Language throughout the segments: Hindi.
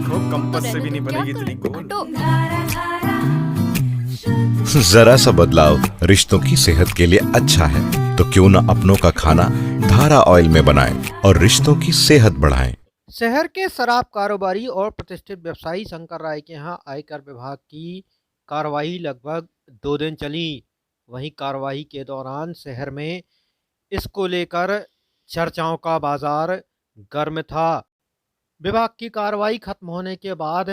देखो कंपास से भी नहीं बनेगी इतनी गोल। जरा सा बदलाव रिश्तों की सेहत के लिए अच्छा है, तो क्यों न अपनों का खाना धारा ऑयल में बनाएं और रिश्तों की सेहत बढ़ाएं। शहर के शराब कारोबारी और प्रतिष्ठित व्यवसायी शंकर राय के यहाँ आयकर विभाग की कार्रवाई लगभग 2 दिन चली। वहीं कार्रवाई के दौरान शहर में इसको लेकर चर्चाओं का बाजार गर्म था। विभाग की कार्रवाई खत्म होने के बाद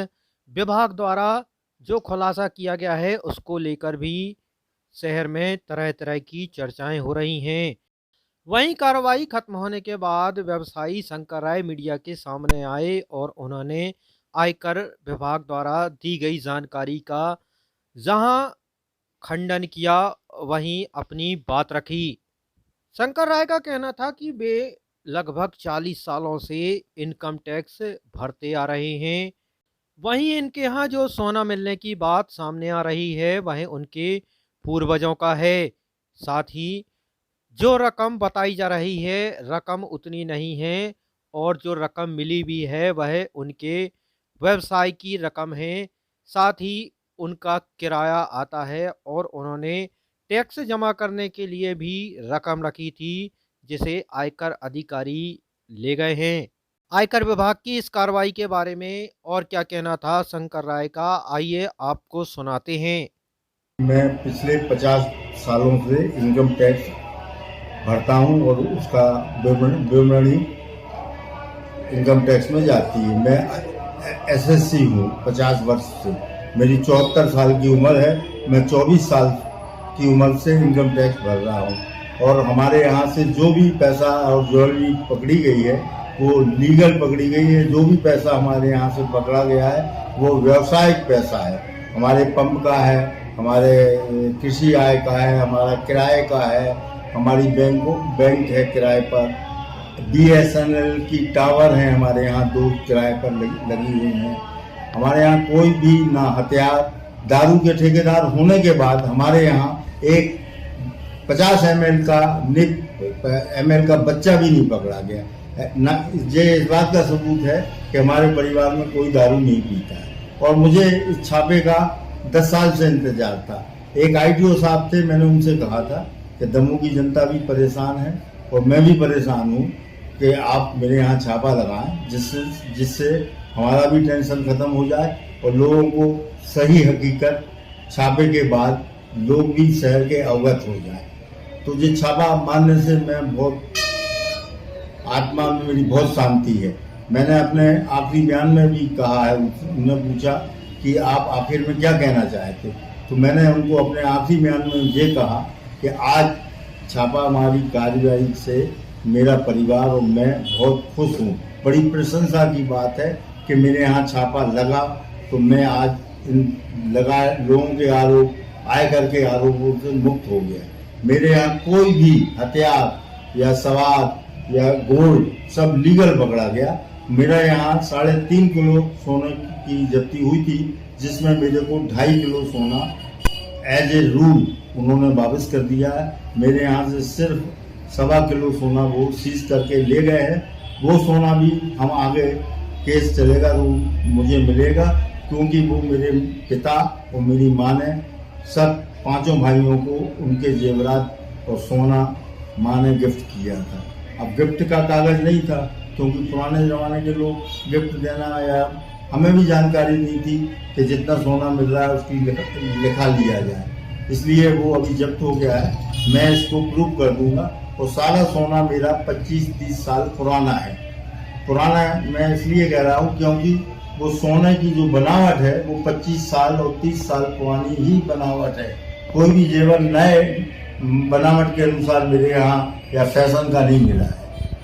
विभाग द्वारा जो खुलासा किया गया है उसको लेकर भी शहर में तरह तरह की चर्चाएं हो रही हैं। वहीं कार्रवाई खत्म होने के बाद व्यवसायी शंकर राय मीडिया के सामने आए और उन्होंने आयकर विभाग द्वारा दी गई जानकारी का जहां खंडन किया वहीं अपनी बात रखी। शंकर राय का कहना था कि वे लगभग 40 सालों से इनकम टैक्स भरते आ रहे हैं। वहीं इनके यहाँ जो सोना मिलने की बात सामने आ रही है वह उनके पूर्वजों का है। साथ ही जो रकम बताई जा रही है रकम उतनी नहीं है और जो रकम मिली भी है वह उनके व्यवसाय की रकम है। साथ ही उनका किराया आता है और उन्होंने टैक्स जमा करने के लिए भी रकम रखी थी जिसे आयकर अधिकारी ले गए हैं। आयकर विभाग की इस कार्रवाई के बारे में और क्या कहना था शंकर राय का, आइए आपको सुनाते हैं। मैं पिछले 50 सालों से इनकम टैक्स भरता हूं और उसका विवरणी इनकम टैक्स में जाती है। मैं एसएससी हूं 50 वर्ष से, मेरी 74 साल की उम्र है। मैं 24 साल की उम्र से इनकम टैक्स भर रहा हूं और हमारे यहाँ से जो भी पैसा और ज्वेलरी पकड़ी गई है वो लीगल पकड़ी गई है। जो भी पैसा हमारे यहाँ से पकड़ा गया है वो व्यावसायिक पैसा है, हमारे पंप का है, हमारे कृषि आय का है, हमारा किराए का है, हमारी बैंक है किराए पर, बीएसएनएल की टावर हैं हमारे यहाँ 2 किराए पर लगी हुई हैं। हमारे यहाँ कोई भी ना हथियार, दारू के ठेकेदार होने के बाद हमारे यहाँ एक 50 ml का बच्चा भी नहीं पकड़ा गया ना। ये इस बात का सबूत है कि हमारे परिवार में कोई दारू नहीं पीता है। और मुझे इस छापे का 10 साल से इंतजार था। एक आईटीओ साहब थे, मैंने उनसे कहा था कि दमोह की जनता भी परेशान है और मैं भी परेशान हूँ कि आप मेरे यहाँ छापा लगाएं जिससे हमारा भी टेंशन खत्म हो जाए और लोगों को सही हकीकत छापे के बाद लोग भी शहर के अवगत हो जाए। तो ये छापा मारने से मैं आत्मा में मेरी बहुत शांति है। मैंने अपने आखिरी बयान में भी कहा है, उन्होंने पूछा कि आप आखिर में क्या कहना चाहते, तो मैंने उनको अपने आखिरी बयान में ये कहा कि आज छापामारी कार्रवाई से मेरा परिवार और मैं बहुत खुश हूँ। बड़ी प्रशंसा की बात है कि मेरे यहाँ छापा लगा तो मैं आज इन लोगों के आरोप, आयकर के आरोपों से मुक्त हो गया। मेरे यहाँ कोई भी हथियार या सवार या गोल्ड सब लीगल पकड़ा गया। मेरा यहाँ 3.5 किलो सोने की जब्ती हुई थी जिसमें मेरे को 2.5 किलो सोना एज ए रूल उन्होंने वापस कर दिया है। मेरे यहाँ से सिर्फ 1.25 किलो सोना वो सीज करके ले गए हैं। वो सोना भी हम आगे केस चलेगा तो मुझे मिलेगा, क्योंकि वो मेरे पिता और मेरी माँ ने सब 5 भाइयों को उनके जेवरात और सोना माँ ने गिफ्ट किया था। अब गिफ्ट का कागज नहीं था क्योंकि पुराने ज़माने के लोग गिफ्ट देना, या हमें भी जानकारी नहीं थी कि जितना सोना मिल रहा है उसकी लिखा लिया जाए, इसलिए वो अभी जब्त हो गया है। मैं इसको प्रूव कर दूंगा और सारा सोना मेरा 25-30 साल पुराना है। पुराना मैं इसलिए कह रहा हूँ क्योंकि वो सोने की जो बनावट है वो 25 साल और 30 साल पुरानी ही बनावट है। कोई भी जेवर नए बनावट के अनुसार मेरे यहाँ या फैशन का नहीं मिला है।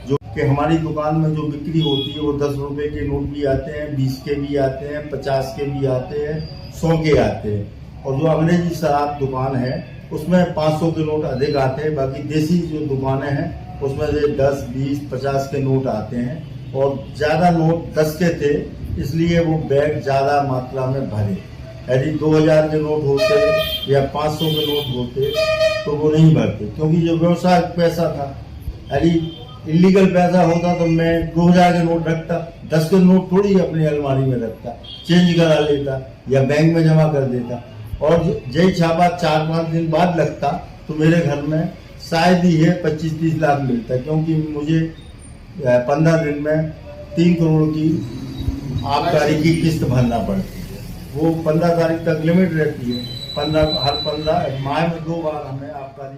जो कि हमारी दुकान में जो बिक्री होती है वो 10 रुपए के नोट भी आते हैं, 20 के भी आते हैं, 50 के भी आते हैं, 100 के आते हैं। और जो अंग्रेजी शराब दुकान है उसमें 500 के नोट अधिक आते हैं। बाकी देसी जो दुकानें हैं उसमें से 10, 20, 50 के नोट आते हैं और ज़्यादा नोट 10 के थे, इसलिए वो बैग ज़्यादा मात्रा में भरे। यदि 2000 के नोट होते या 500 के नोट होते तो वो नहीं भरते, क्योंकि जो व्यवसाय पैसा था। यदि इलीगल पैसा होता तो मैं 2000 के नोट रखता, 10 के नोट थोड़ी अपनी अलमारी में रखता, चेंज करा लेता या बैंक में जमा कर देता। और जय छापा 4-5 दिन बाद लगता तो मेरे घर में शायद ही है 25-30 लाख मिलता, क्योंकि मुझे 15 दिन में 3 करोड़ की आबकारी की किस्त भरना पड़ती है। वो 15 तारीख तक लिमिट रहती है। हर 15 माह में 2 बार हमें आबकारी